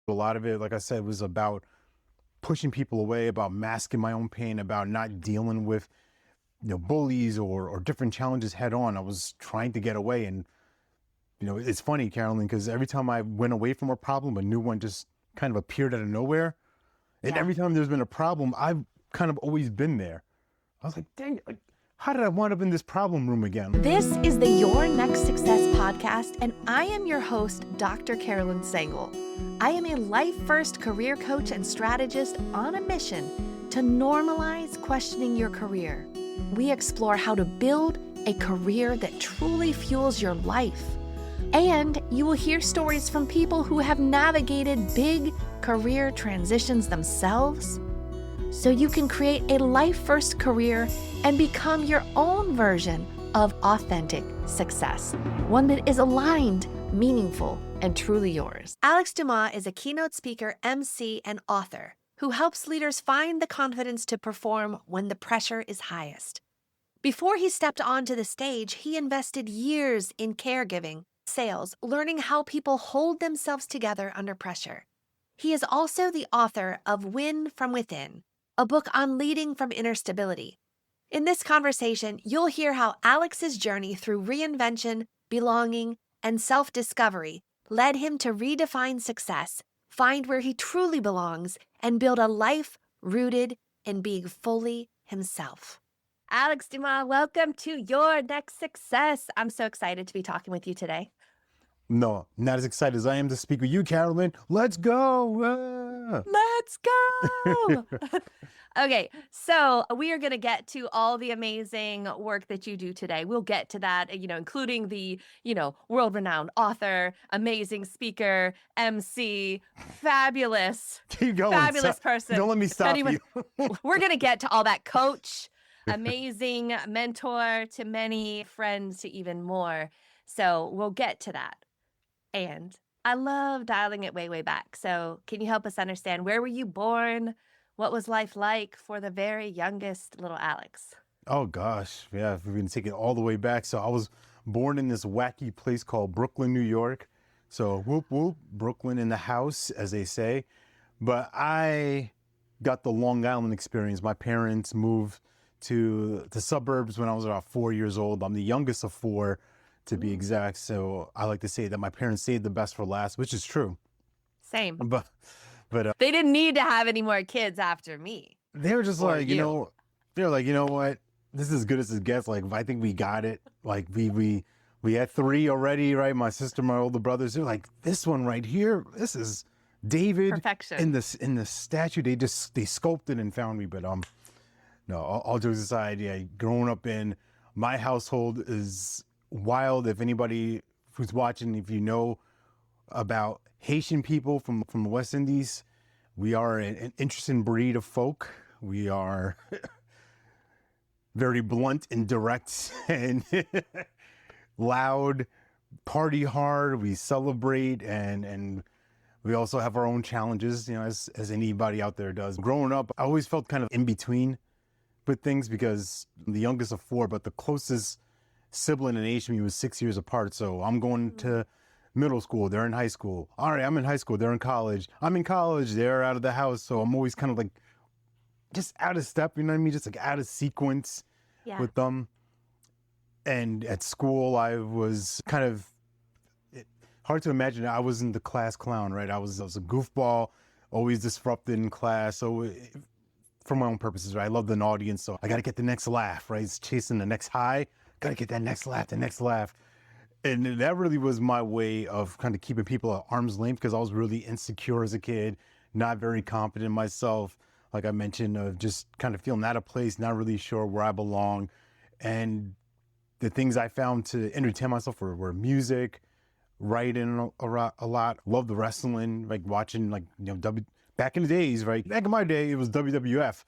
A lot of it, like I said, was about pushing people away, about masking my own pain, about not dealing with bullies or different challenges head on. I was trying to get away. And it's funny, Carolyn, because every time I went away from a problem, a new one just kind of appeared out of nowhere. And Yeah. every time there's been a problem, I've kind of always been there. I was like, dang, like, how did I wind up in this problem room again? This is the Your Next Success podcast, and I am your host, Dr. Carolyn Sengel. I am a life-first career coach and strategist on a mission to normalize questioning your career. We explore how to build a career that truly fuels your life. And you will hear stories from people who have navigated big career transitions themselves, so you can create a life-first career and become your own version of authentic success, one that is aligned, meaningful, and truly yours. Alex Dumas is a keynote speaker, MC, and author who helps leaders find the confidence to perform when the pressure is highest. Before he stepped onto the stage, he invested years in caregiving, sales, learning how people hold themselves together under pressure. He is also the author of Win from Within, a book on leading from inner stability. In this conversation, you'll hear how Alex's journey through reinvention, belonging, and self-discovery led him to redefine success, find where he truly belongs, and build a life rooted in being fully himself. Alex Dumas, welcome to Your Next Success. I'm so excited to be talking with you today. No, not as excited as I am to speak with you, Carolyn. Let's go. Let's go. Okay, so we are going to get to all the amazing work that you do today. We'll get to that, including the, world-renowned author, amazing speaker, MC, fabulous, Keep going. fabulous person. Don't let me stop you. We're going to get to all that. Coach, amazing mentor to many, friends to even more. So we'll get to that. And I love dialing it way, way back. So can you help us understand, where were you born? What was life like for the very youngest little Alex? Oh gosh, yeah, if we're gonna take it all the way back. So I was born in this wacky place called Brooklyn, New York. So whoop whoop, Brooklyn in the house, as they say. But I got the Long Island experience. My parents moved to the suburbs when I was about 4 years old. I'm the youngest of four, to be exact. So I like to say that my parents saved the best for last, which is true. Same. But they didn't need to have any more kids after me. they were just Or like, you. they're like, you know what? This is as good as it gets. Like, I think we got it. Like, we had three already, right? My sister, my older brothers. They're like, this one right here, this is David. Perfection. In the statue. They sculpted and found me. But no, all jokes aside, yeah, growing up in my household is wild. If anybody who's watching, if you know about Haitian people from the West Indies, we are an interesting breed of folk. We are very blunt and direct and loud, party hard. We celebrate and we also have our own challenges, as anybody out there does. Growing up, I always felt kind of in between with things because I'm the youngest of four, but the closest sibling in age to me was 6 years apart. So I'm going to middle school, they're in high school. All right, I'm in high school, they're in college. I'm in college, they're out of the house. So I'm always kind of like just out of step, you know what I mean? Just like out of sequence with them. And at school, I was kind of hard to imagine. I wasn't the class clown, right? I was a goofball, always disrupted in class. So for my own purposes, right? I loved an audience, so I got to get the next laugh, right? It's chasing the next high, got to get that next laugh, the next laugh. And that really was my way of kind of keeping people at arm's length because I was really insecure as a kid, not very confident in myself. Like I mentioned, just kind of feeling out of place, not really sure where I belong. And the things I found to entertain myself were music, writing a lot. Loved the wrestling, like watching, like, back in the days, right? Back in my day, it was WWF,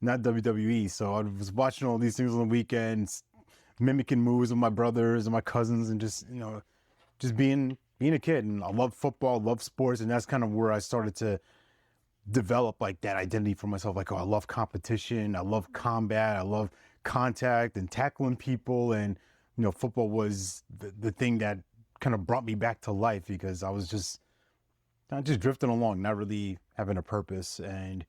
not WWE. So I was watching all these things on the weekends, mimicking moves with my brothers and my cousins, and just being a kid. And I love football, love sports, and that's kind of where I started to develop like that identity for myself. Like, oh, I love competition, I love combat, I love contact and tackling people. And football was the thing that kind of brought me back to life because I was just not just drifting along, not really having a purpose. And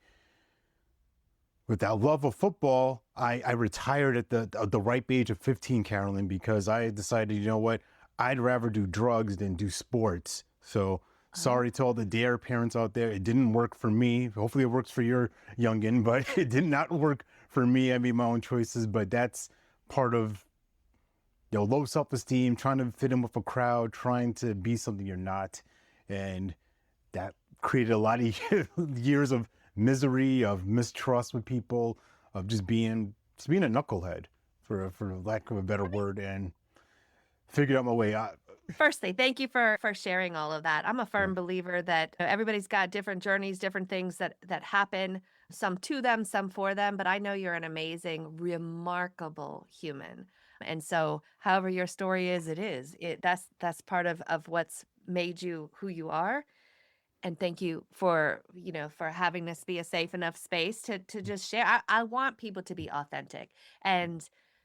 with that love of football, I retired at the ripe age of 15, Carolyn, because I decided, you know what, I'd rather do drugs than do sports. So sorry to all the dare parents out there. It didn't work for me. Hopefully it works for your youngin, but it did not work for me. I made my own choices, but that's part of, low self-esteem, trying to fit in with a crowd, trying to be something you're not. And that created a lot of years of misery, of mistrust with people, of just being a knucklehead, for lack of a better word, and figured out my way out. Firstly, thank you for sharing all of that. I'm a firm believer that everybody's got different journeys, different things that happen, some to them, some for them, but I know you're an amazing, remarkable human. And so however your story is, it is. That's part of what's made you who you are. And thank you for, for having this be a safe enough space to just share. I want people to be authentic, and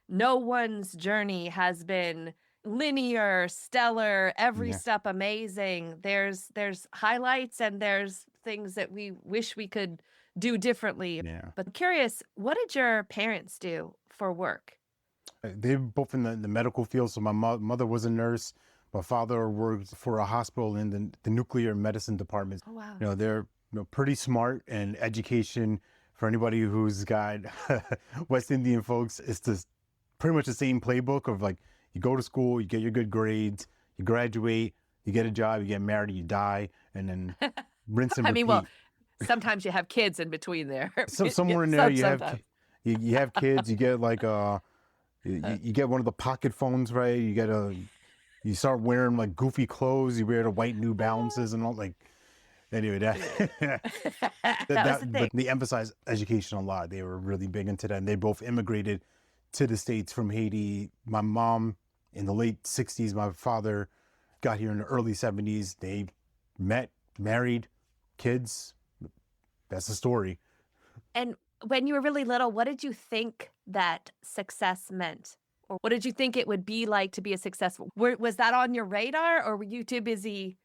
no one's journey has been linear, stellar, every Yeah. step amazing. There's highlights and there's things that we wish we could do differently. Yeah. But I'm curious, what did your parents do for work? They're both in the medical field. So my mother was a nurse. My father worked for a hospital in the nuclear medicine department. Oh, wow. They're pretty smart, and education, for anybody who's got West Indian folks, it's pretty much the same playbook of like, you go to school, you get your good grades, you graduate, you get a job, you get married, you die, and then rinse and repeat. I mean, well, sometimes you have kids in between there. So somewhere in there, you Sometimes. have kids, you get like you get one of the pocket phones, right? You start wearing like goofy clothes, you wear the white New Balances and all, like, anyway, That was the thing. but they emphasize education a lot. They were really big into that, and they both immigrated to the States from Haiti. My mom in the late 60s, my father got here in the early 70s. They met, married, kids. That's the story. And when you were really little, what did you think that success meant? Or what did you think it would be like to be a successful? Was that on your radar, or were you too busy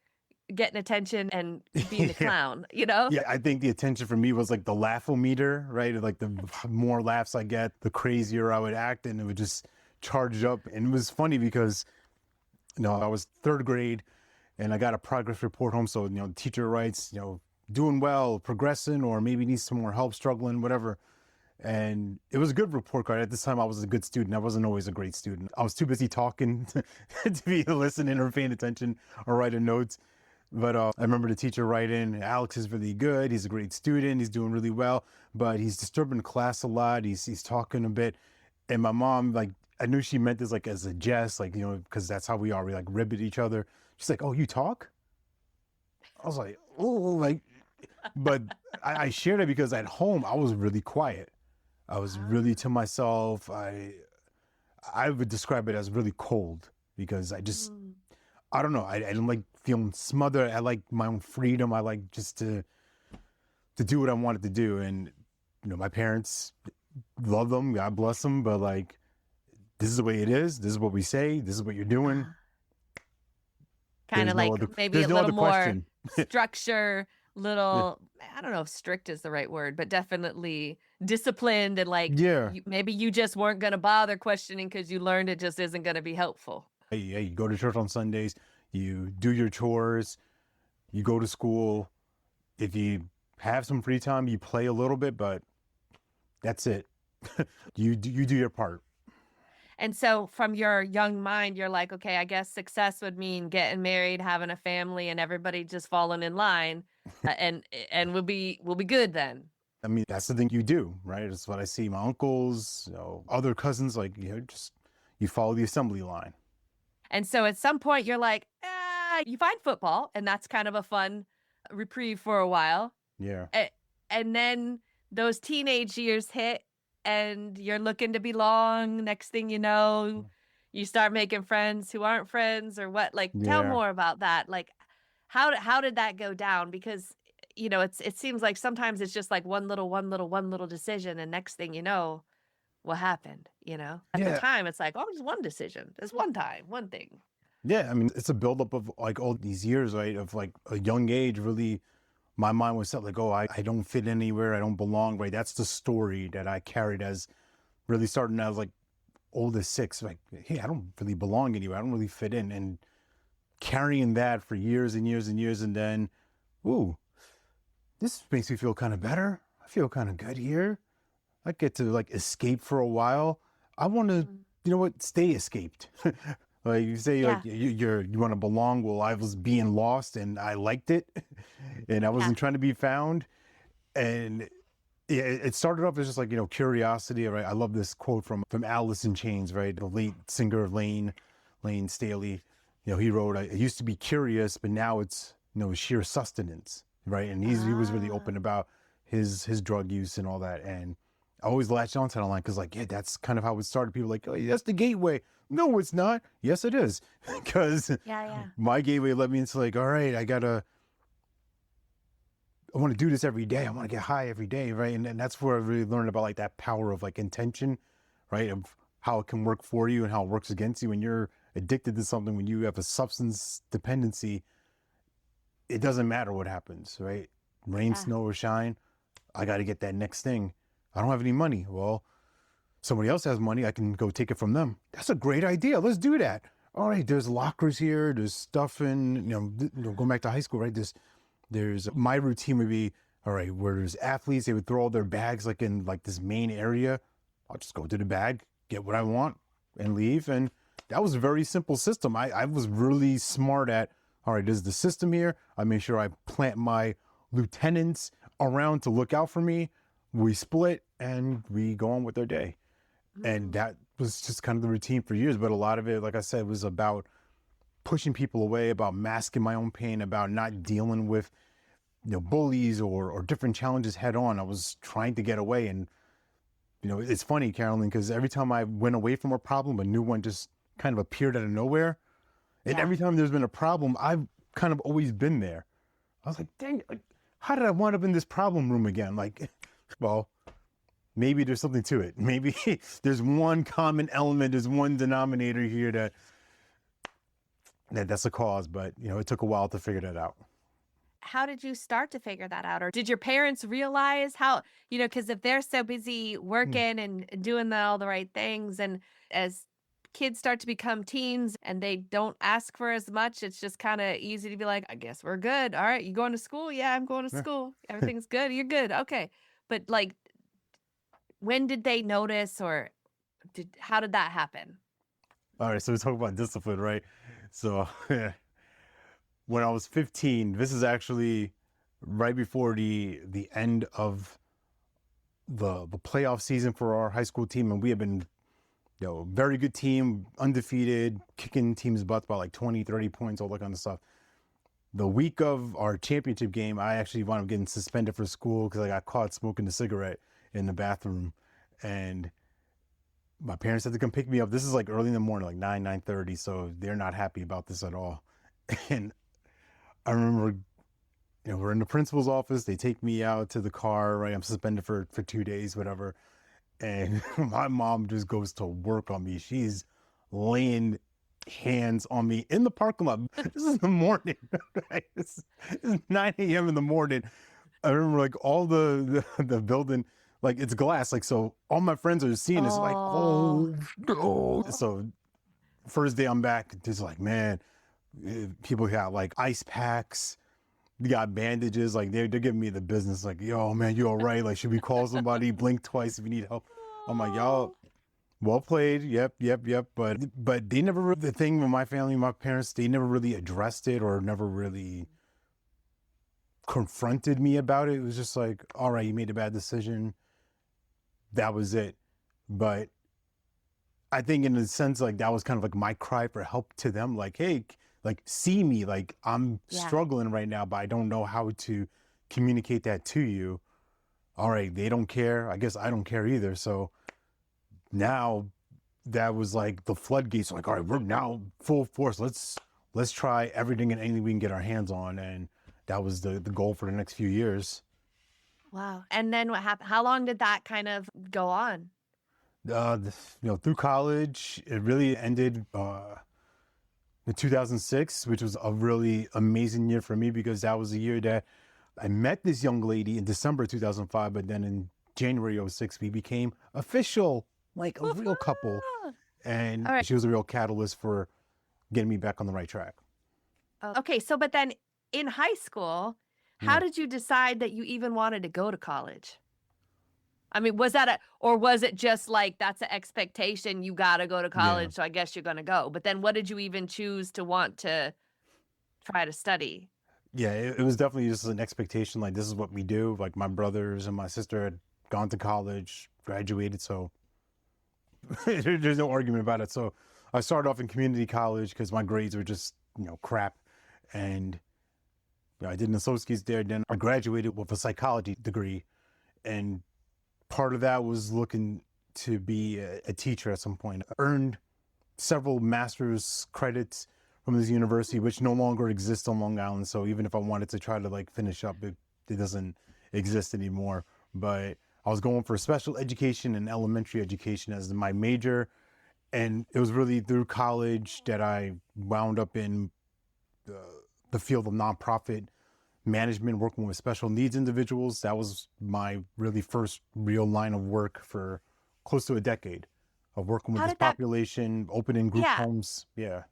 getting attention and being the clown, Yeah, I think the attention for me was like the laugh-o-meter, right? Like the more laughs I get, the crazier I would act, and it would just charge up. And it was funny because, I was third grade and I got a progress report home. So, the teacher writes, doing well, progressing, or maybe needs some more help, struggling, whatever. And it was a good report card. At this time, I was a good student. I wasn't always a great student. I was too busy talking to be listening or paying attention or writing notes. But I remember the teacher writing, Alex is really good. He's a great student. He's doing really well, but he's disturbing class a lot. He's talking a bit. And my mom, like, I knew she meant this like as a jest, like, because that's how we are. We like rib at each other. She's like, "Oh, you talk?" I was like, "Oh," like, but I shared it because at home I was really quiet. I was really to myself. I would describe it as really cold because I don't know. I didn't like feeling smothered. I like my own freedom. I like just to do what I wanted to do. And, my parents, love them, God bless them. But like, this is the way it is. This is what we say. This is what you're doing. Kind of like maybe there's a no little other more question. structure, little, I don't know if strict is the right word, but definitely disciplined, and like, Yeah. maybe you just weren't going to bother questioning because you learned it just isn't going to be helpful. Hey, you go to church on Sundays, you do your chores, you go to school. If you have some free time, you play a little bit, but that's it. You do your part. And so from your young mind, you're like, okay, I guess success would mean getting married, having a family, and everybody just falling in line, and we'll be good then. I mean, that's the thing you do, right? It's what I see my uncles, other cousins, like, just you follow the assembly line. And so at some point you're like, you find football, and that's kind of a fun reprieve for a while. Yeah. And then those teenage years hit, and you're looking to belong. Next thing you know, you start making friends who aren't friends, or what? Like, tell more about that. Like, how did that go down? Because, it seems like sometimes it's just like one little decision, and next thing you know, what happened, At the time, it's like, oh, just one decision. It's one time, one thing. Yeah, I mean, it's a buildup of like all these years, right? Of like a young age, really, my mind was set like, oh, I don't fit anywhere, I don't belong, right? That's the story that I carried as really starting as like old as 6, like, hey, I don't really belong anywhere, I don't really fit in, and carrying that for years and years and years, and then, ooh, this makes me feel kind of better. I feel kind of good here. I get to like escape for a while. I want to, Mm. you know what, stay escaped. Like you say, like Yeah. you want to belong. Well, I was being lost and I liked it, and I Yeah. wasn't trying to be found. And yeah, it started off as just like, curiosity, right? I love this quote from Alice in Chains, right? The late singer Lane Staley. He wrote, "I used to be curious, but now it's sheer sustenance," right? And he was really Ah. open about his drug use and all that. And I always latched onto that line because, like, yeah, that's kind of how it started. People were like, oh, that's the gateway. No, it's not. Yes, it is, because Yeah, yeah. my gateway led me into like, all right, I want to do this every day. I want to get high every day, right? And that's where I really learned about like that power of like intention, right? Of how it can work for you and how it works against you. When you're addicted to something, when you have a substance dependency, it doesn't matter what happens, right? Rain, Yeah. snow, or shine, I got to get that next thing. I don't have any money. Well, somebody else has money. I can go take it from them. That's a great idea. Let's do that. All right, there's lockers here. There's stuff in, going back to high school, right? There's my routine would be, all right, where there's athletes, they would throw all their bags like in like this main area. I'll just go to the bag, get what I want, and leave. And that was a very simple system. I was really smart at, all right, there's the system here. I make sure I plant my lieutenants around to look out for me. We split and we go on with their day. And Mm. that was just kind of the routine for years. But a lot of it, like I said, was about pushing people away, about masking my own pain, about not dealing with bullies or different challenges head on. I was trying to get away. And it's funny, Carolyn, because every time I went away from a problem, a new one just kind of appeared out of nowhere. And Yeah. every time there's been a problem, I've kind of always been there. I was like, dang, like, how did I wind up in this problem room again? Like, well, maybe there's something to it. Maybe there's one common element, there's one denominator here that's a cause. But it took a while to figure that out. How did you start to figure that out? Or did your parents realize how, because if they're so busy Hmm. working and doing all the right things, and as kids start to become teens and they don't ask for as much, it's just kind of easy to be like, I guess we're good. All right, you going to school? Yeah, I'm going to Yeah. school. Everything's good. You're good. Okay. But like, when did they notice, or how did that happen? All right, so we talk about discipline, right? So when I was 15, this is actually right before the end of the playoff season for our high school team, and we had been very good team, undefeated, kicking teams' butts by like 20, 30 points, all that kind of stuff. The week of our championship game, I actually wound up getting suspended for school because I got caught smoking a cigarette in the bathroom, and my parents had to come pick me up. This is like early in the morning, like 9:30, so they're not happy about this at all. And I remember, we're in the principal's office. They take me out to the car, right? I'm suspended for 2 days, whatever. And my mom just goes to work on me. She's laying hands on me in the parking lot. This is the morning, right? This is 9 a.m. in the morning. I remember like all the building, like it's glass. Like, so all my friends are seeing this like, Oh, oh no. So first day I'm back, just like, man, people got like ice packs, they got bandages, like they're giving me the business, like, yo, man, you all right? Like, should we call somebody? Blink twice if you need help. I'm like, y'all, oh, well played. Yep, yep, yep. But they never the thing with my family, my parents, they never really addressed it or never really confronted me about it. It was just like, all right, you made a bad decision. That was it. But I think in a sense, like that was kind of like my cry for help to them. Like, hey, like see me, like I'm yeah. struggling right now, but I don't know how to communicate that to you. All right, they don't care. I guess I don't care either. So now that was like the floodgates. Like, all right, we're now full force. Let's try everything and anything we can get our hands on. And that was the goal for the next few years. Wow. And then what happened? How long did that kind of go on? Through college, it really ended. in 2006, which was a really amazing year for me because that was the year that I met this young lady in December 2005, but then in January '06, we became official, like a real couple. And All right. she was a real catalyst for getting me back on the right track. Okay, so but then in high school, how Yeah. did you decide that you even wanted to go to college? I mean, was that or was it just like that's an expectation, you got to go to Yeah. college, so I guess you're going to go. But then what did you even choose to want to try to study? Yeah, it was definitely just an expectation. Like, this is what we do. Like, my brothers and my sister had gone to college, graduated. So there's no argument about it. So I started off in community college because my grades were just, crap. And I did an associate's there. Then I graduated with a psychology degree. And part of that was looking to be a teacher at some point. I earned several master's credits from this university, which no longer exists on Long Island. So even if I wanted to try to like finish up, it doesn't exist anymore. But I was going for special education and elementary education as my major. And it was really through college that I wound up in the field of nonprofit management, working with special needs individuals. That was my really first real line of work for close to a decade of working with How this did that population, opening group Yeah, homes. Yeah.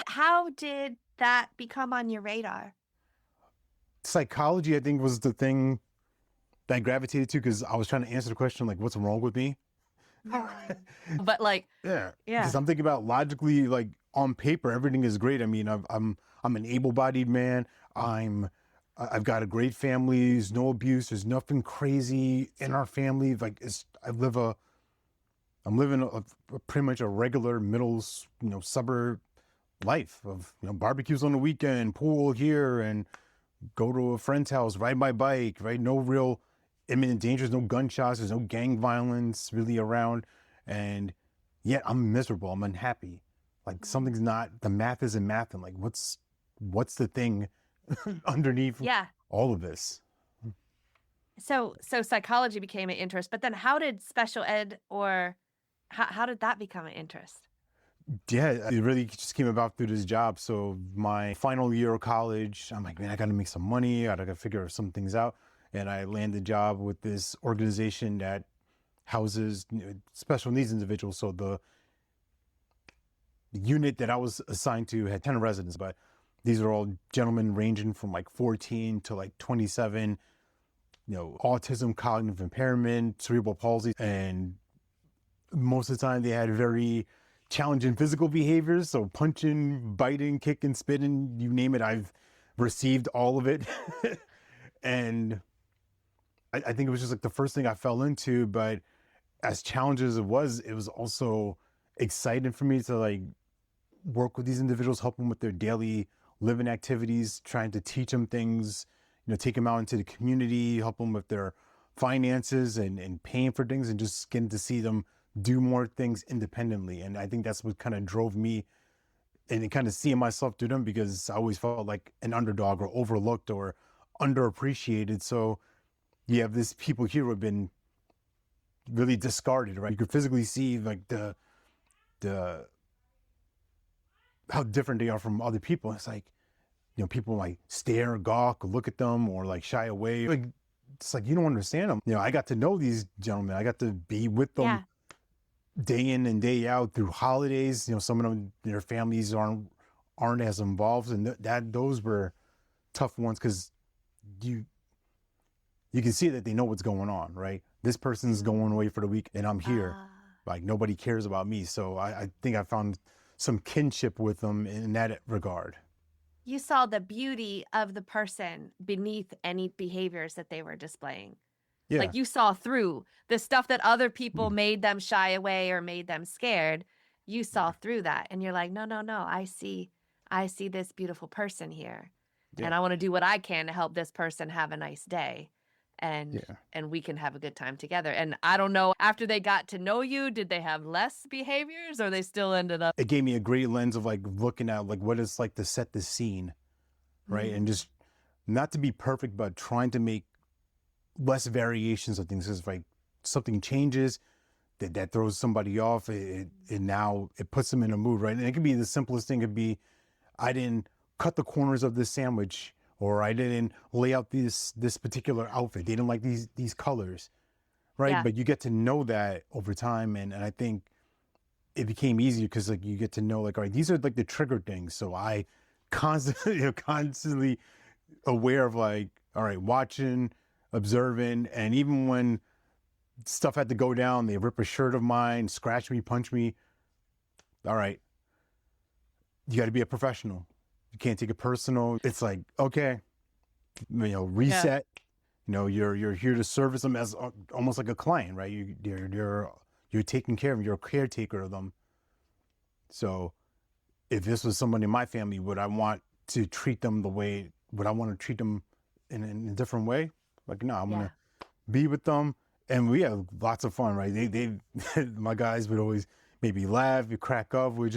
how did that become on your radar? Psychology, I think, was the thing that I gravitated to because I was trying to answer the question, like, what's wrong with me? But like, Yeah. yeah. Because I'm thinking about logically, like on paper, everything is great. I mean, I'm an able-bodied man. I've got a great family. There's no abuse. There's nothing crazy in our family. Like I'm living a pretty much a regular middle, suburb life of, barbecues on the weekend, pool here, and go to a friend's house, ride my bike, right? No real imminent dangers, no gunshots, there's no gang violence really around. And yet I'm miserable. I'm unhappy. Like something's not, the math isn't math. And like, what's the thing underneath Yeah. all of this? So psychology became an interest, but then how did special ed or how did that become an interest? Yeah, it really just came about through this job. So my final year of college, I'm like, man, I got to make some money. I got to figure some things out. And I landed a job with this organization that houses special needs individuals. So the unit that I was assigned to had 10 residents, but these are all gentlemen ranging from like 14 to like 27, autism, cognitive impairment, cerebral palsy. And most of the time they had very challenging physical behaviors. So punching, biting, kicking, spitting, you name it, I've received all of it. And I think it was just like the first thing I fell into, but as challenging as it was also exciting for me to like work with these individuals, help them with their daily living activities, trying to teach them things, take them out into the community, help them with their finances and paying for things, and just getting to see them do more things independently. And I think that's what kind of drove me and kind of seeing myself do them, because I always felt like an underdog or overlooked or underappreciated. So you have these people here who have been really discarded, right? You could physically see like the how different they are from other people. It's like, people like stare, gawk, look at them, or like shy away. Like, it's like, you don't understand them. I got to know these gentlemen. I got to be with them Yeah. day in and day out through holidays. Some of them, their families aren't as involved, and those were tough ones because you can see that they know what's going on, right? This person's going away for the week and I'm here. Like, nobody cares about me. So I think I found some kinship with them in that regard. You saw the beauty of the person beneath any behaviors that they were displaying. Yeah. Like you saw through the stuff that other people made them shy away or made them scared. You saw through that and you're like, no, I see this beautiful person here. Yeah. And I want to do what I can to help this person have a nice day. And Yeah. and we can have a good time together. And I don't know, after they got to know you, did they have less behaviors or they still ended up? It gave me a great lens of like looking at like what it's like to set the scene, right? And just not to be perfect, but trying to make less variations of things. Because like something changes, that throws somebody off, it now it puts them in a mood, right? And it could be the simplest thing. It could be I didn't cut the corners of this sandwich, or I didn't lay out this particular outfit. They didn't like these colors, right? Yeah. But you get to know that over time, and I think it became easier because like you get to know like, all right, these are like the trigger things. So I constantly constantly aware of like, all right, watching, observing, and even when stuff had to go down, they rip a shirt of mine, scratch me, punch me. All right, you got to be a professional. You can't take it personal. It's like, okay, reset. You're here to service them as almost like a client, right? You're taking care of them. You're a caretaker of them. So if this was someone in my family, would I want to treat them would I want to treat them in a different way? Like, no, I'm going to be with them. And we have lots of fun, right? They my guys would always maybe laugh, we crack up. We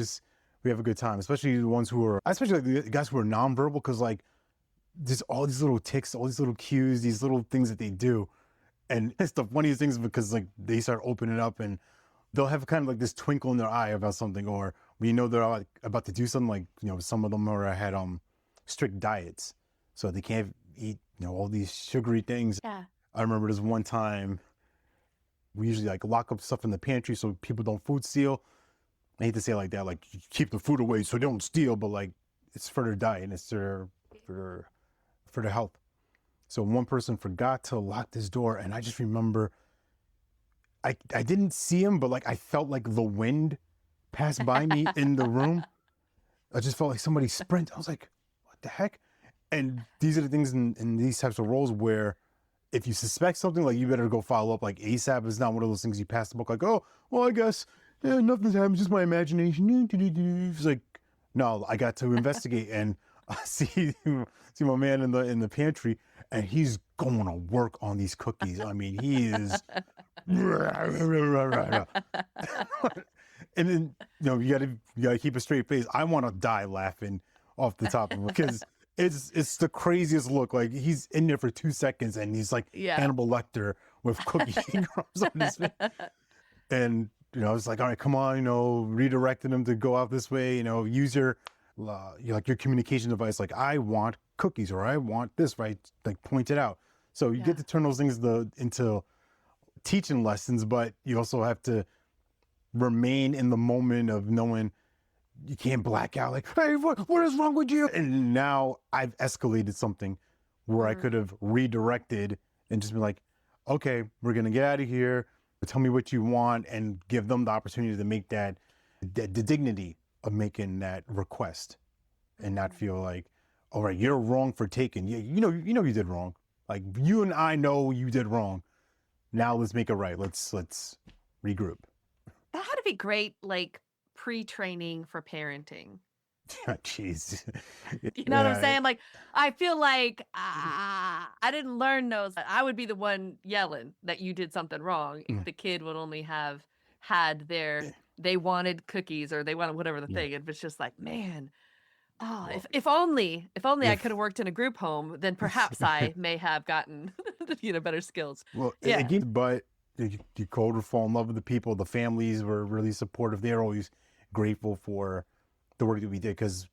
have a good time, especially the ones especially like the guys who are nonverbal, because like there's all these little tics, all these little cues, these little things that they do. And it's the funniest things because like they start opening up and they'll have kind of like this twinkle in their eye about something, or they're like about to do something, like, some of them had strict diets. So they can't eat, all these sugary things. Yeah. I remember this one time, we usually like lock up stuff in the pantry so people don't food steal. I hate to say it like that, like you keep the food away so they don't steal, but like it's for their diet and it's for their health. So one person forgot to lock this door, and I just remember I didn't see him, but like I felt like the wind pass by me in the room. I just felt like somebody sprint. I was like, what the heck? And these are the things in these types of roles where if you suspect something, like you better go follow up like ASAP. It's not one of those things you pass the book like, oh, well, I guess nothing's happened, just my imagination. It's like, no, I got to investigate, and I see my man in the pantry, and he's going to work on these cookies. I mean, he is. And then you gotta keep a straight face. I want to die laughing off the top of it because it's the craziest look. Like he's in there for 2 seconds and he's like Hannibal Lecter with cookie crumbs on his face. And it's like, all right, come on, redirecting him to go out this way. Use your your communication device. Like, I want cookies, or I want this, right? Like, point it out. So you get to turn those things into teaching lessons, but you also have to remain in the moment of knowing you can't black out like, hey, what is wrong with you? And now I've escalated something where I could have redirected and just been like, okay, we're going to get out of here. Tell me what you want, and give them the opportunity to make the dignity of making that request, and not feel like, all right, you're wrong for taking. Yeah, you did wrong. Like, you and I know you did wrong. Now let's make it right. Let's regroup. That had to be great, like pre-training for parenting. Jeez. You know what I'm saying? Like, I feel like I didn't learn those. I would be the one yelling that you did something wrong. If the kid would only have had they wanted cookies, or they wanted whatever the thing. It was just like, man, if only I could have worked in a group home, then perhaps I may have gotten better skills. Well, again, but you could fall in love with the people. The families were really supportive. They're always grateful for the work that we did, because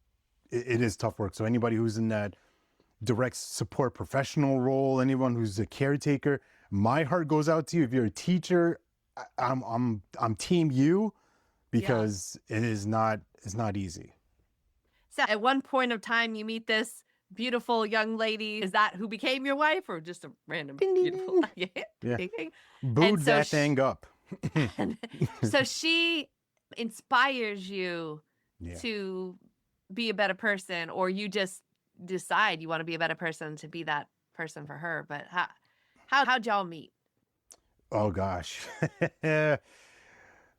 it is tough work. So anybody who's in that direct support professional role, anyone who's a caretaker, my heart goes out to you. If you're a teacher, I'm team you, because it's not easy. So at one point of time, you meet this beautiful young lady. Is that who became your wife, or just a random beautiful? Yeah. Booed that thing up. So she inspires you to be a better person, or you just decide you want to be a better person to be that person for her. But how'd y'all meet? Oh gosh.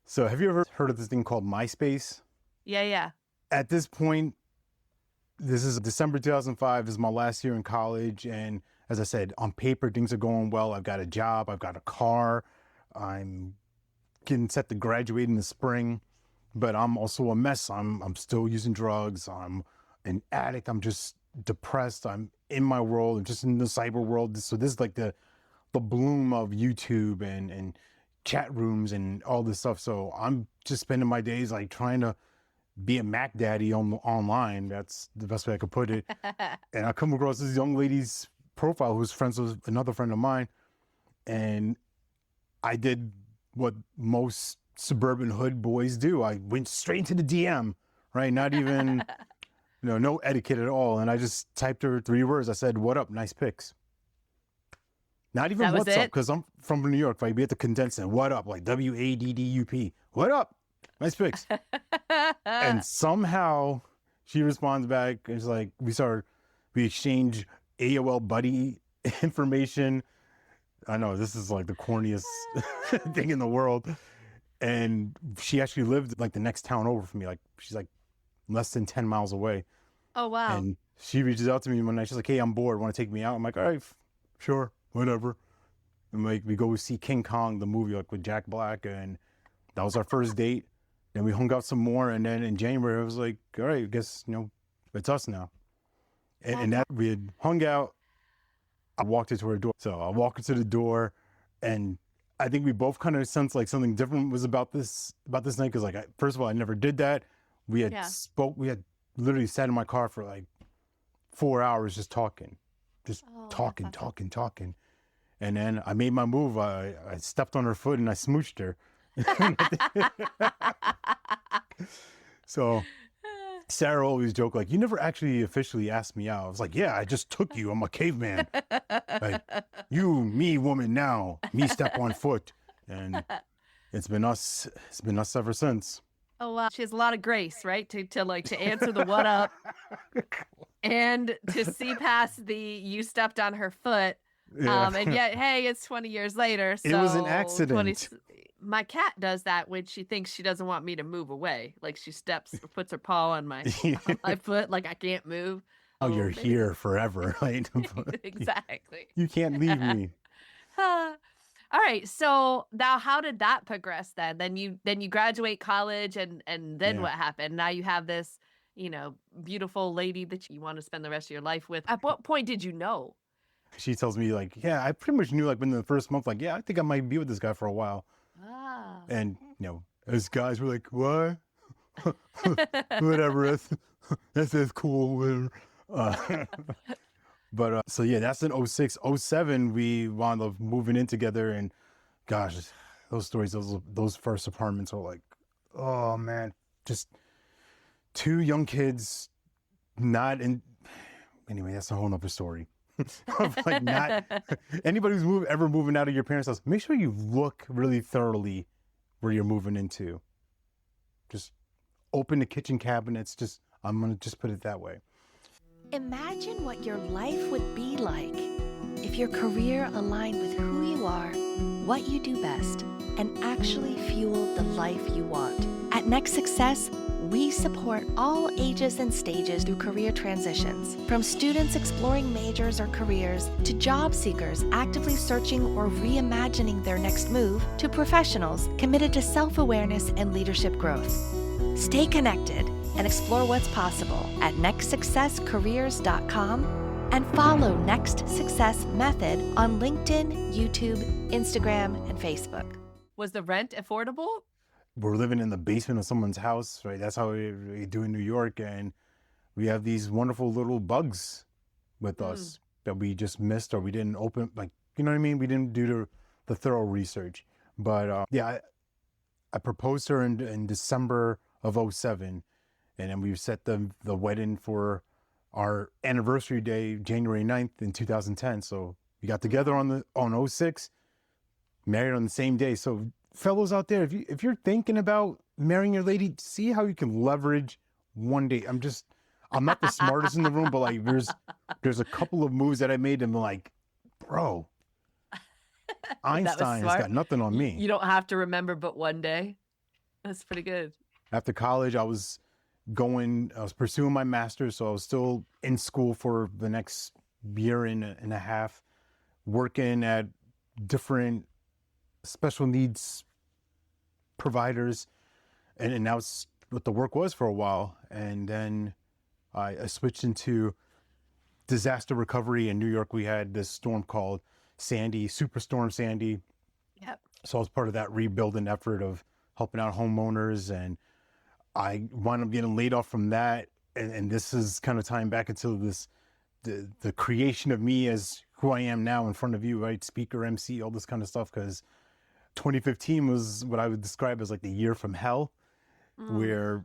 So have you ever heard of this thing called MySpace? Yeah. At this point, this is December 2005. This is my last year in college. And as I said, on paper, things are going well. I've got a job. I've got a car. I'm getting set to graduate in the spring. But I'm also a mess. I'm still using drugs. I'm an addict. I'm just depressed. I'm in my world. I'm just in the cyber world. So this is like the bloom of YouTube and chat rooms and all this stuff. So I'm just spending my days like trying to be a Mac daddy online. That's the best way I could put it. And I come across this young lady's profile who's friends with another friend of mine. And I did what most suburban hood boys do. I went straight into the DM, right? Not even, no etiquette at all. And I just typed her 3 words. I said, "What up? Nice pics." Not even That was what's up, it? because I'm from New York. Right? We have to condense it. What up? Like WADDUP. What up? Nice pics. And somehow she responds back. And it's like, we exchange AOL buddy information. I know this is like the corniest thing in the world. And she actually lived like the next town over from me. Like she's like less than 10 miles away. Oh, wow. And she reaches out to me one night. She's like, "Hey, I'm bored. Want to take me out?" I'm like, "All right, sure, whatever." And like we go see King Kong, the movie, like with Jack Black. And that was our first date. Then we hung out some more. And then in January, I was like, "All right, I guess, it's us now." And that we had hung out. I walked into her door. So I walk into the door, and I think we both kind of sensed like something different was about this night. Cause like, first of all, I never did that. We had we had literally sat in my car for like 4 hours just talking, talking. And then I made my move. I stepped on her foot and I smooched her. So Sarah always joked, like, "You never actually officially asked me out." I was like, "Yeah, I just took you. I'm a caveman. Like, you, me, woman now, me step on foot." And it's been us ever since. Oh, wow. She has a lot of grace, right? To answer the what up and to see past the you stepped on her foot. Yeah. And yet, hey, it's 20 years later. So It was an accident. My cat does that when she thinks she doesn't want me to move away. Like she puts her paw on my foot, like I can't move. Oh, you're here forever. Right? Exactly. You can't leave me. All right. So now how did that progress then? Then you graduate college and then Yeah. what happened? Now you have this, beautiful lady that you want to spend the rest of your life with. At what point did you know? She tells me like, "Yeah, I pretty much knew like within the first month, like, yeah, I think I might be with this guy for a while." Ah. And, as guys, we're like, "What?" Whatever. That's cool. But so yeah, that's in 06. 07, we wound up moving in together, and gosh, those stories, those first apartments are like, oh man, just 2 young kids, not in. Anyway, that's a whole nother story. Of like not anybody who's ever moving out of your parents' house, make sure you look really thoroughly where you're moving into. Just open the kitchen cabinets. I'm gonna just put it that way. Imagine what your life would be like if your career aligned with who you are, what you do best, and actually fueled the life you want. At Next Success, we support all ages and stages through career transitions, from students exploring majors or careers to job seekers actively searching or reimagining their next move to professionals committed to self-awareness and leadership growth. Stay connected and explore what's possible at nextsuccesscareers.com and follow Next Success Method on LinkedIn, YouTube, Instagram, and Facebook. Was the rent affordable? We're living in the basement of someone's house, right? That's how we do in New York. And we have these wonderful little bugs with us that we just missed, or we didn't open, like, you know what I mean? We didn't do the thorough research. But yeah, I proposed to her in December of 07. And then we set the wedding for our anniversary day, January 9th in 2010. So we got together on 06, married on the same day. So fellows out there, if you're thinking about marrying your lady, see how you can leverage one day. I'm not the smartest in the room, but like there's a couple of moves that I made and I'm like, bro, Einstein has got nothing on me. You don't have to remember but one day. That's pretty good. After college, I was pursuing my master's, so I was still in school for the next year and a half, working at different special needs providers, and that was what the work was for a while. And then I switched into disaster recovery. In New York, we had this storm called Sandy, Superstorm Sandy. Yep. So I was part of that rebuilding effort of helping out homeowners, and I wound up getting laid off from that. And this is kind of tying back into the creation of me as who I am now in front of you, right? Speaker, MC, all this kind of stuff. Because 2015 was what I would describe as like the year from hell, where,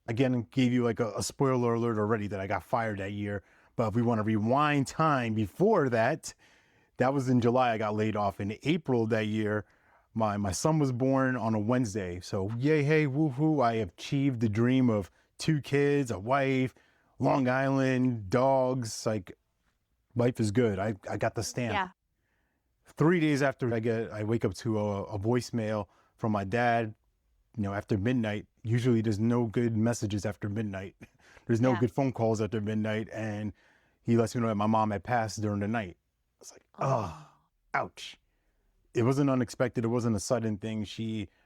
again, gave you like a spoiler alert already that I got fired that year. But if we want to rewind time before that, that was in July. I got laid off. In April that year, my son was born on a Wednesday. So yay, hey, woohoo! I achieved the dream of 2 kids, a wife, Long Island, dogs. Like, life is good. I got the stamp. Yeah. 3 days after I wake up to a voicemail from my dad. After midnight. Usually there's no good messages after midnight. There's no good phone calls after midnight, and he lets me know that my mom had passed during the night. It's like, oh, ouch. It wasn't unexpected. It wasn't a sudden thing.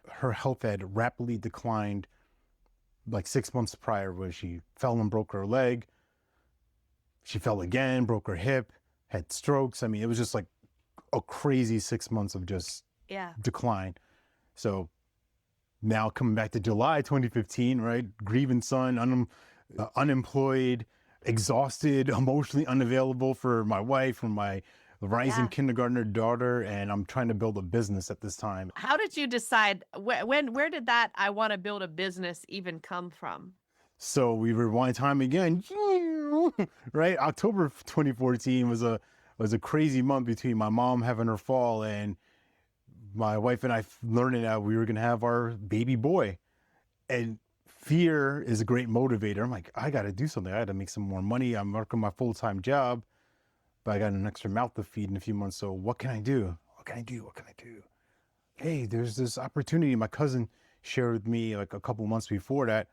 Her health had rapidly declined like 6 months prior, where she fell and broke her leg. She fell again, broke her hip, had strokes. I mean, it was just like a crazy 6 months of just decline. So now coming back to July 2015, right? Grieving son, unemployed, exhausted, emotionally unavailable for my wife, for my rising kindergartner daughter, and I'm trying to build a business at this time. How did you decide, where did that I want to build a business even come from? So we rewind time again, right? October of 2014 was a crazy month between my mom having her fall and my wife and I learning that we were going to have our baby boy. And fear is a great motivator. I'm like, I got to do something. I got to make some more money. I'm working my full-time job, but I got an extra mouth to feed in a few months. So what can I do? What can I do? What can I do? Hey, there's this opportunity my cousin shared with me like a couple months before that.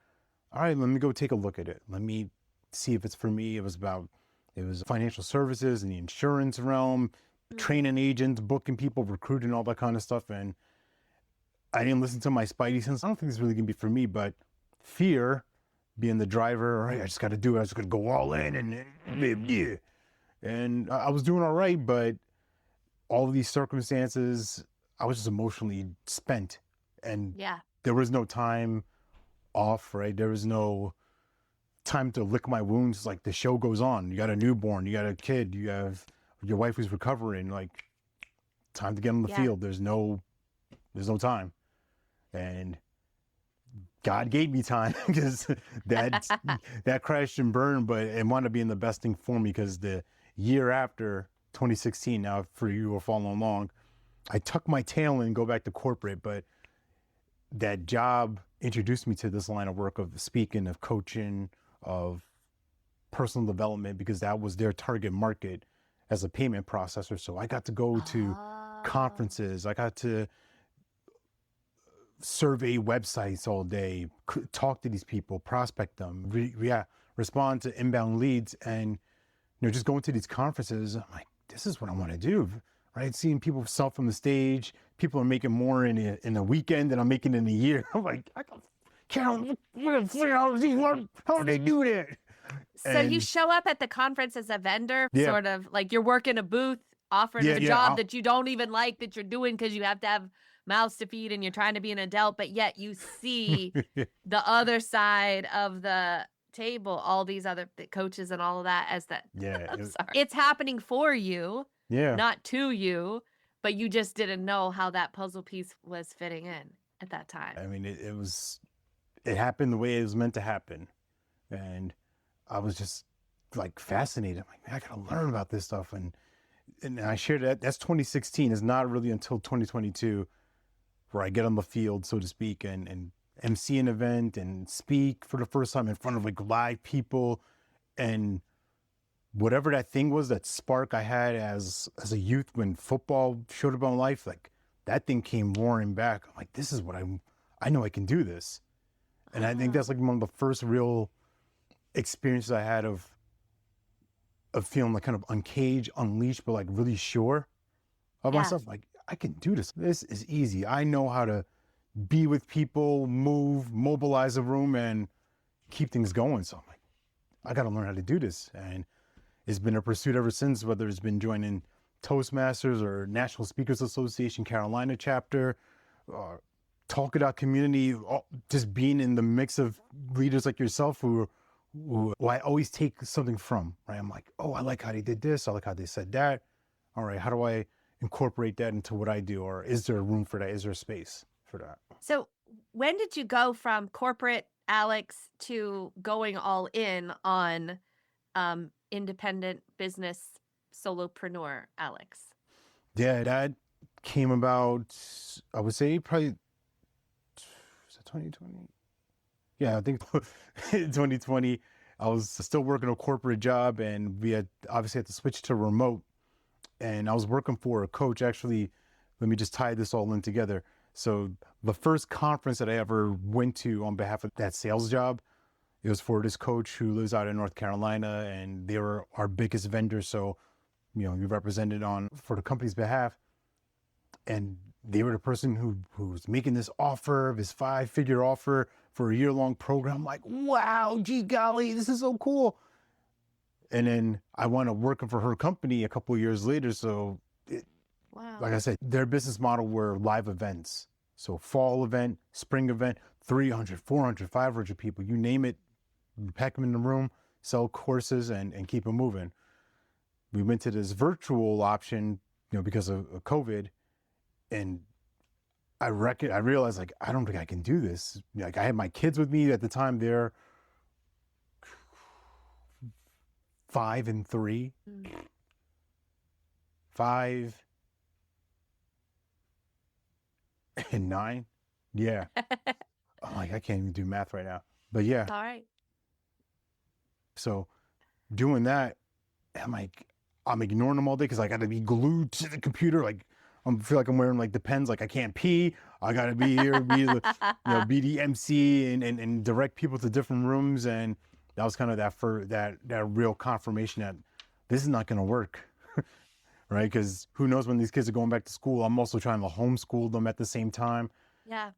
All right, let me go take a look at it. Let me see if it's for me. It was financial services and the insurance realm, training agents, booking people, recruiting, all that kind of stuff. And I didn't listen to my spidey sense. I don't think this is really gonna be for me, but fear being the driver, all right, I just got to do it. I just got to go all in and I was doing all right, but all of these circumstances, I was just emotionally spent, and there was no time off, right? There was no time to lick my wounds. It's like the show goes on. You got a newborn, you got a kid, you have your wife who's recovering, like time to get on the field. There's no time. And God gave me time because that crashed and burned, but it wound up being the best thing for me because the year after 2016, now for you who are following along, I tuck my tail in, go back to corporate, but that job introduced me to this line of work of speaking, of coaching, of personal development, because that was their target market as a payment processor. So I got to go to conferences. I got to survey websites all day, talk to these people, prospect them, respond to inbound leads. And, just going to these conferences, I'm like, this is what I want to do, right? Seeing people sell from the stage, people are making more in a weekend than I'm making in a year. I'm like, I can't, how do they do that? So you show up at the conference as a vendor, sort of like you're working a booth, offering a job that you don't even like, that you're doing because you have to have mouths to feed and you're trying to be an adult, but yet you see the other side of the table, all these other coaches and all of that as that. It's happening for you, not to you, but you just didn't know how that puzzle piece was fitting in at that time. I mean, it happened the way it was meant to happen. And I was just like fascinated. I'm like, man, I gotta learn about this stuff. And I shared that. That's 2016. It's not really until 2022 where I get on the field, so to speak, and MC an event and speak for the first time in front of like live people. And whatever that thing was, that spark I had as a youth when football showed up in my life, like that thing came roaring back. I'm like, this is what I know I can do this. And I think that's like one of the first real experiences I had of feeling like kind of uncaged, unleashed, but like really sure of myself. Like, I can do this. This is easy. I know how to be with people, mobilize a room, and keep things going. So I'm like, I got to learn how to do this. And it's been a pursuit ever since, whether it's been joining Toastmasters or National Speakers Association Carolina chapter, or talk it out community, just being in the mix of leaders like yourself who I always take something from, right? I'm like, oh, I like how they did this. I like how they said that. All right, how do I incorporate that into what I do? Or is there room for that? Is there space for that? So when did you go from corporate Alex to going all in on independent business solopreneur Alex? Yeah, that came about, I would say probably, is it 2020? Yeah, I think in 2020, I was still working a corporate job, and we had obviously had to switch to remote. And I was working for a coach. Actually, let me just tie this all in together. So the first conference that I ever went to on behalf of that sales job, it was for this coach who lives out in North Carolina, and they were our biggest vendor. So, we represented for the company's behalf. And they were the person who was making this offer, this 5-figure offer for a year-long program. I'm like, wow, gee golly, this is so cool. And then I wound up working for her company a couple of years later. So, Wow. like I said, their business model were live events. So fall event, spring event, 300, 400, 500 people, you name it, pack them in the room, sell courses and keep them moving. We went to this virtual option, because of COVID. And I realized, like, I don't think I can do this. Like, I had my kids with me at the time. They're 5 and 3, 5 and 9. Yeah. I'm like, I can't even do math right now. But yeah. All right. So doing that, I'm ignoring them all day because I got to be glued to the computer. Like, I feel like I'm wearing like Depends. Like, I can't pee. I got to be here, be the MC and direct people to different rooms. And that was kind of that real confirmation that this is not going to work, right? Because who knows when these kids are going back to school. I'm also trying to homeschool them at the same time. Yeah.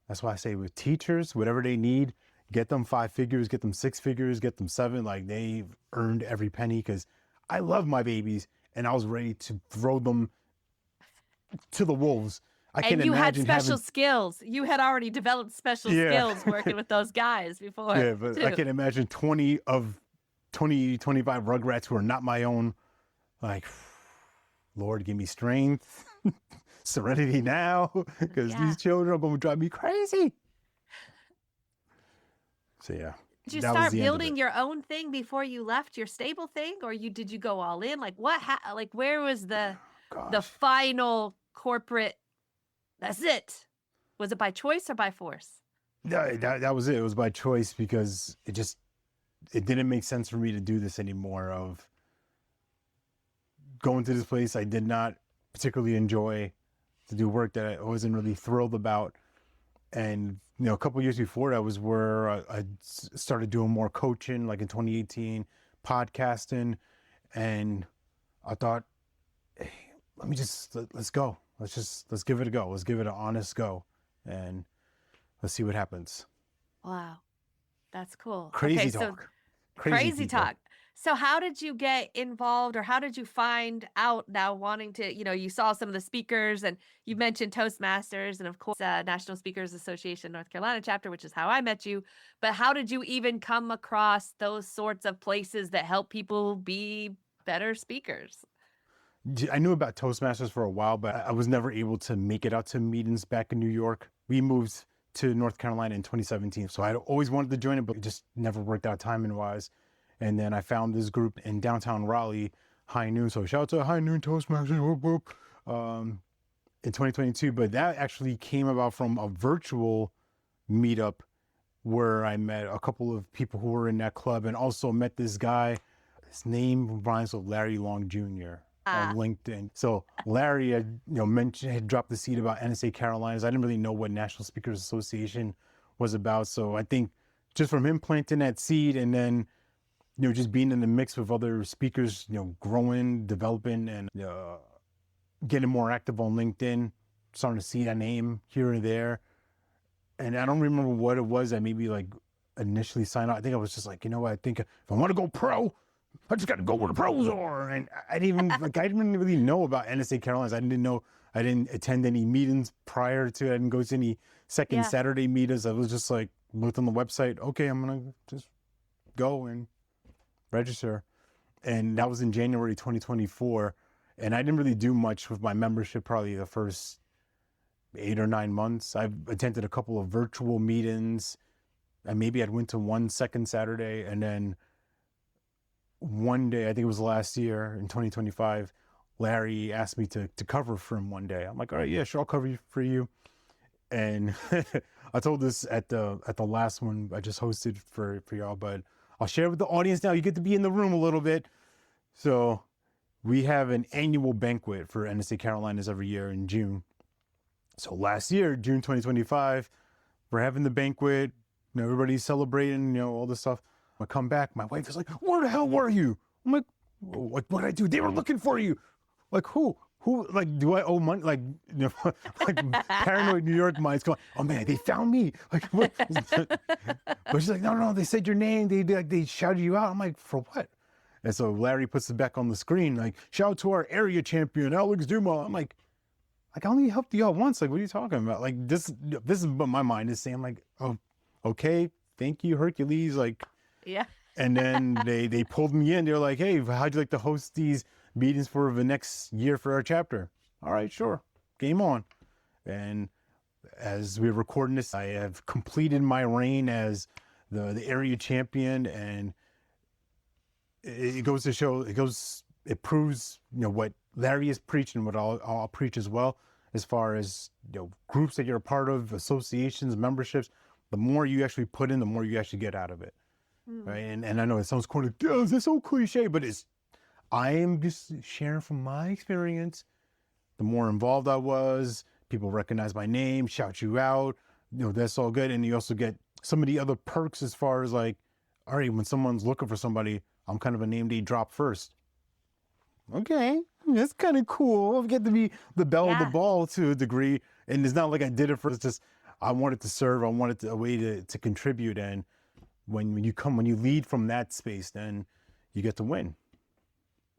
That's why I say with teachers, whatever they need, get them 5 figures, get them 6 figures, get them 7. Like, they've earned every penny, because I love my babies and I was ready to throw them to the wolves. And you had special skills. You had already developed special skills working with those guys before. Yeah, but too. I can imagine 25 rugrats who are not my own. Like, Lord, give me strength, serenity now, because these children are going to drive me crazy. So yeah. Did you start building your own thing before you left your stable thing, or did you go all in? Like, where was the final corporate? That's it. Was it by choice or by force? Yeah, that was it. It was by choice, because it didn't make sense for me to do this anymore. Of going to this place I did not particularly enjoy, to do work that I wasn't really thrilled about. And, a couple of years before that was where I started doing more coaching, like in 2018, podcasting. And I thought, hey, let's go. Let's give it a go. Let's give it an honest go. And let's see what happens. Wow. That's cool. Crazy talk. Crazy talk. So how did you get involved, or how did you find out now wanting to, you saw some of the speakers, and you mentioned Toastmasters and of course National Speakers Association North Carolina chapter, which is how I met you. But how did you even come across those sorts of places that help people be better speakers? I knew about Toastmasters for a while, but I was never able to make it out to meetings back in New York. We moved to North Carolina in 2017. So I always wanted to join it, but it just never worked out timing wise. And then I found this group in downtown Raleigh, High Noon. So shout out to High Noon Toastmasters, whoop, whoop, in 2022. But that actually came about from a virtual meetup where I met a couple of people who were in that club, and also met this guy. His name rhymes with Larry Long Jr. On LinkedIn. So Larry had, had dropped the seed about NSA Carolinas. I didn't really know what National Speakers Association was about. So I think just from him planting that seed, and then, just being in the mix with other speakers, growing, developing, and getting more active on LinkedIn, starting to see that name here and there. And I don't remember what it was that maybe like initially signed up. I think I was just like, I think if I want to go pro, I just got to go where the pros are. And I didn't even, I didn't really know about NSA Carolinas. I I didn't attend any meetings prior to it. I didn't go to any second Yeah. Saturday meetings. I was just like, looked on the website. Okay, I'm going to just go and register. And that was in January 2024. And I didn't really do much with my membership probably the first 8 or 9 months. I've attended a couple of virtual meetings, and maybe I'd went to one second Saturday, and then one day, I think it was last year in 2025, Larry asked me to cover for him one day. I'm like, all right, yeah, sure, I'll cover for you. And I told this at the last one I just hosted for y'all, but I'll share with the audience now. You get to be in the room a little bit. So we have an annual banquet for NSA Carolinas every year in June. So last year, June 2025, we're having the banquet. You know, everybody's celebrating, you know, all this stuff. I come back, my wife is like, where the hell were you? I'm like, what did I do? They were looking for you. Like, who, like, do I owe money? Like, you know, like paranoid New York minds going, oh man, they found me. Like, what? But she's like, no, they said your name. They shouted you out. I'm like, for what? And so Larry puts it back on the screen, like, shout out to our area champion, Alex Dumas. I'm like, I only helped you out once. Like, what are you talking about? Like, this is what my mind is saying. Like, oh, okay, thank you, Hercules. Like, Yeah. and then they pulled me in. They're like, hey, how'd you like to host these meetings for the next year for our chapter? All right, sure, game on. And as we're recording this, I have completed my reign as the area champion, and it goes to show, it proves, you know, what Larry is preaching, what I'll preach as well, as far as, you know, groups that you're a part of, associations, memberships. The more you actually put in, the more you actually get out of it, right? And I know it sounds corny, oh, that's so cliche, but I am just sharing from my experience. The more involved I was, people recognize my name, shout you out, you know, that's all good. And you also get some of the other perks as far as like, all right, when someone's looking for somebody, I'm kind of a name they drop first. Okay, that's kind of cool. I get to be the belle of the ball to a degree. And it's not like I did it for, it's just, I wanted to serve. I wanted a way to contribute. And when you lead from that space, then you get to win.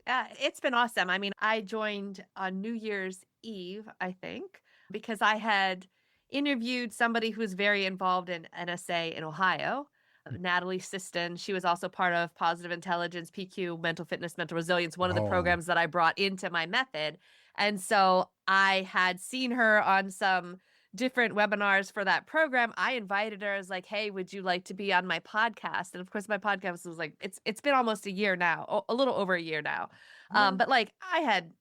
It's been awesome. I mean, I joined on New Year's Eve, I think, because I had interviewed somebody who's very involved in NSA in Ohio, Natalie Siston. She was also part of Positive Intelligence, PQ, Mental Fitness, Mental Resilience, one of the programs that I brought into my method. And so I had seen her on some different webinars for that program. I invited her as like, hey, would you like to be on my podcast? And of course, my podcast was like, it's been almost a year now, a little over a year now. But like I had,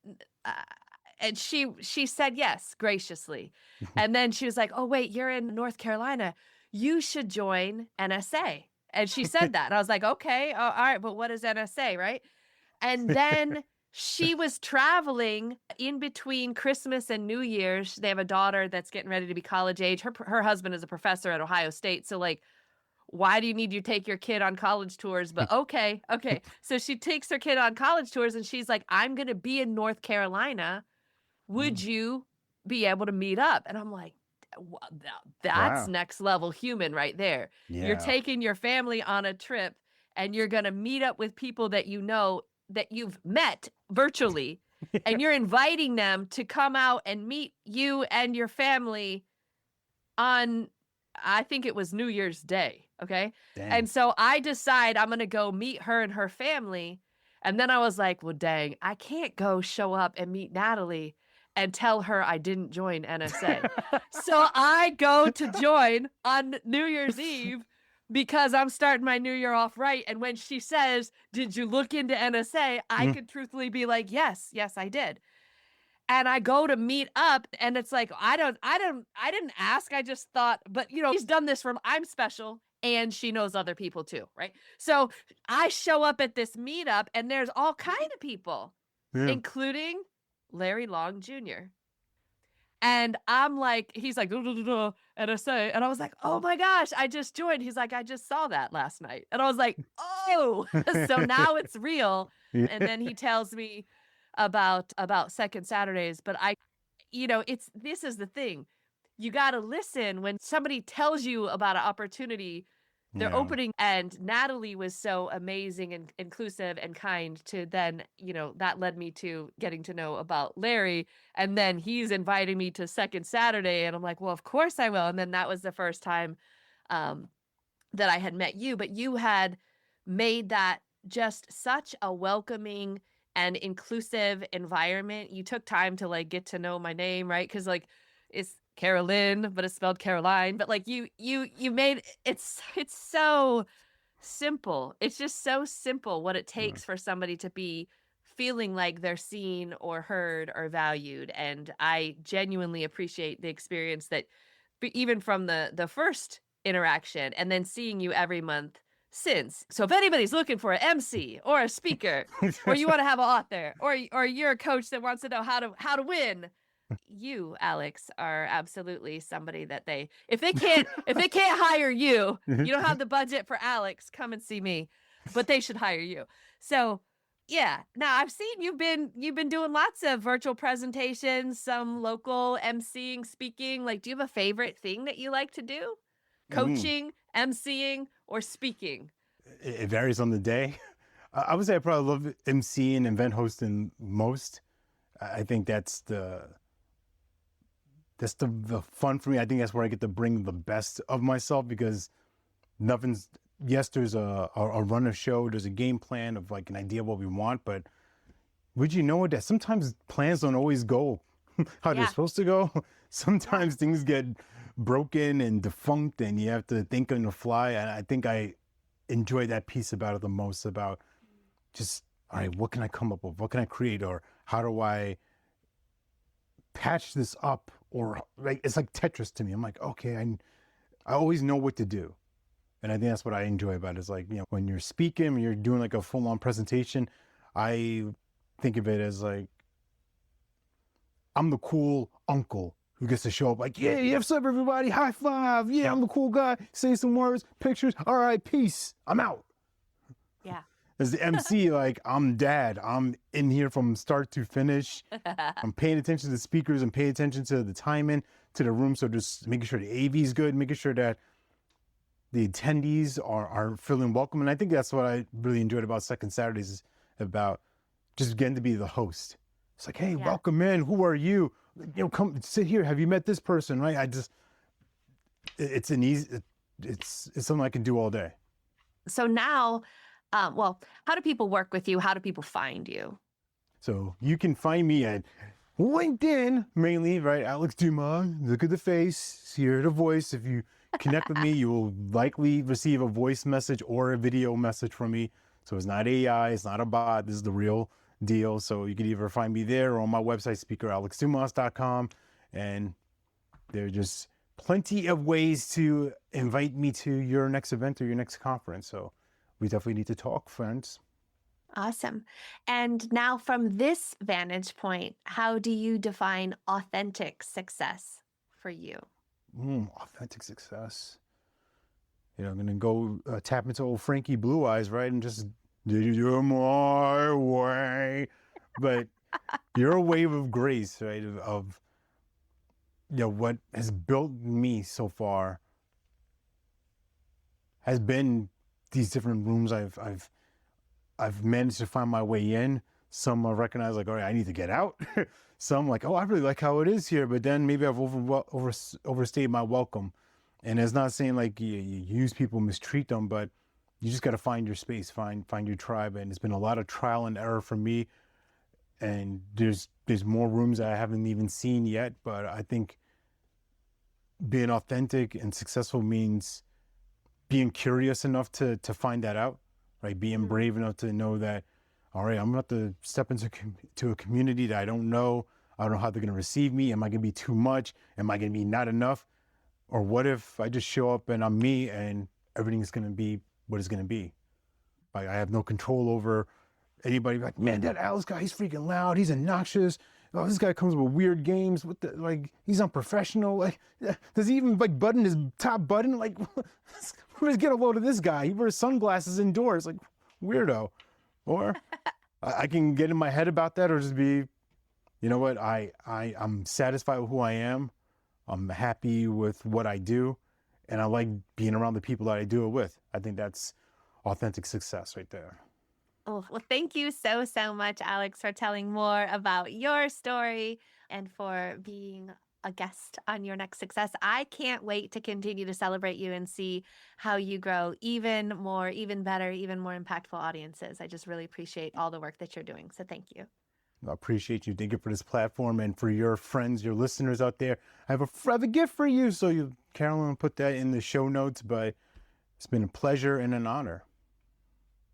and she said yes graciously. And then she was like, oh, wait, you're in North Carolina. You should join NSA. And she said that. And I was like, okay, all right, but what is NSA, right? And then she was traveling in between Christmas and New Year's. They have a daughter that's getting ready to be college age. Her husband is a professor at Ohio State. So like, why do you need to take your kid on college tours? But okay. So she takes her kid on college tours and she's like, I'm going to be in North Carolina. Would you be able to meet up? And I'm like, that's next level human right there. Yeah. You're taking your family on a trip and you're going to meet up with people that you know that you've met virtually and you're inviting them to come out and meet you and your family on, I think it was New Year's Day. Okay. Dang. And so I decide I'm going to go meet her and her family. And then I was like, well, dang, I can't go show up and meet Natalie and tell her I didn't join NSA. So I go to join on New Year's Eve because I'm starting my new year off right. And when she says, did you look into NSA? I could truthfully be like, yes, I did. And I go to meet up and it's like, I didn't ask. I just thought, but you know, he's done this I'm special and she knows other people too. Right. So I show up at this meetup and there's all kind of people, including Larry Long Jr. And I'm like, he's like, NSA. And I was like, oh my gosh, I just joined. He's like, I just saw that last night. And I was like, oh, so now it's real. Yeah. And then he tells me about second Saturdays. But this is the thing. You got to listen when somebody tells you about an opportunity their Yeah. opening, and Natalie was so amazing and inclusive and kind to then, that led me to getting to know about Larry. And then he's inviting me to Second Saturday. And I'm like, well, of course I will. And then that was the first time um, that I had met you, but you had made that just such a welcoming and inclusive environment. You took time to like get to know my name, right? Because like it's Carolyn, but it's spelled Caroline. But like you made it's so simple. It's just so simple what it Yeah. takes for somebody to be feeling like they're seen or heard or valued. And I genuinely appreciate the experience that even from the first interaction and then seeing you every month since. So if anybody's looking for an MC or a speaker, or you want to have an author, or you're a coach that wants to know how to win, you, Alex, are absolutely somebody that if they can't hire you, you don't have the budget for Alex, come and see me. But they should hire you. So yeah. Now I've seen you've been doing lots of virtual presentations, some local emceeing, speaking. Like, do you have a favorite thing that you like to do? Mm. Coaching, emceeing, or speaking? It varies on the day. I would say I probably love emceeing and event hosting most. I think that's the fun for me. I think that's where I get to bring the best of myself because nothing's, yes, there's a run of show, there's a game plan of like an idea of what we want, but would you know that sometimes plans don't always go how they're Yeah. supposed to go? Sometimes things get broken and defunct and you have to think on the fly. And I think I enjoy that piece about it the most, about just, all right, what can I come up with? What can I create? Or how do I patch this up? Or like, it's like Tetris to me. I'm like, okay, I always know what to do. And I think that's what I enjoy about it. Is like, when you're speaking, when you're doing like a full on presentation, I think of it as like, I'm the cool uncle who gets to show up like, yeah, what's up, everybody? High five. Yeah, I'm the cool guy. Say some words, pictures. All right, peace. I'm out. Yeah. As the MC, like, I'm dad. I'm in here from start to finish. I'm paying attention to the speakers. I'm paying attention to the timing, to the room. So just making sure the AV is good, making sure that the attendees are feeling welcome. And I think that's what I really enjoyed about Second Saturdays, is about just getting to be the host. It's like, hey, Yeah. welcome in. Who are you? Come sit here. Have you met this person? Right? It's something I can do all day. So now, well, how do people work with you? How do people find you? So you can find me at LinkedIn mainly, right? Alex Dumas. Look at the face, hear the voice. If you connect with me, you will likely receive a voice message or a video message from me. So it's not AI, it's not a bot. This is the real deal. So you can either find me there or on my website, speakeralexdumas.com. And there are just plenty of ways to invite me to your next event or your next conference. So we definitely need to talk, friends. Awesome. And now from this vantage point, how do you define authentic success for you? Authentic success. I'm going to go tap into old Frankie Blue Eyes, right? And just do it my way. But your wave of grace, right? Of what has built me so far has been these different rooms I've managed to find my way in. Some I recognize like, all right, I need to get out. Some like, oh, I really like how it is here, but then maybe I've overstayed my welcome. And it's not saying like you use people, mistreat them, but you just got to find your space, find your tribe. And it's been a lot of trial and error for me. And there's more rooms that I haven't even seen yet, but I think being authentic and successful means being curious enough to find that out, right? Being brave enough to know that, all right, I'm going to have to step into a community that I don't know. I don't know how they're going to receive me. Am I going to be too much? Am I going to be not enough? Or what if I just show up and I'm me and everything's going to be what it's going to be? Like, I have no control over anybody. Like, man, that Alex guy, he's freaking loud. He's obnoxious. Oh, this guy comes with weird games. He's unprofessional. Like, does he even like button his top button? Like, let's get a load of this guy. He wears sunglasses indoors. Like, weirdo. Or I can get in my head about that, or just be, you know what? I'm satisfied with who I am. I'm happy with what I do, and I like being around the people that I do it with. I think that's authentic success right there. Oh, well, thank you so, so much, Alex, for telling more about your story and for being a guest on Your Next Success. I can't wait to continue to celebrate you and see how you grow even more, even better, even more impactful audiences. I just really appreciate all the work that you're doing. So thank you. I appreciate you. Thank you for this platform, and for your friends, your listeners out there. I have a gift for you. So Carolyn will put that in the show notes, but it's been a pleasure and an honor.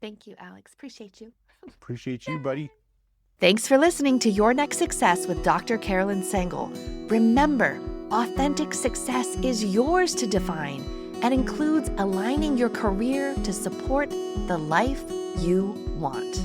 Thank you, Alex. Appreciate you. Appreciate you, buddy. Thanks for listening to Your Next Success with Dr. Carolyn Sengel. Remember, authentic success is yours to define and includes aligning your career to support the life you want.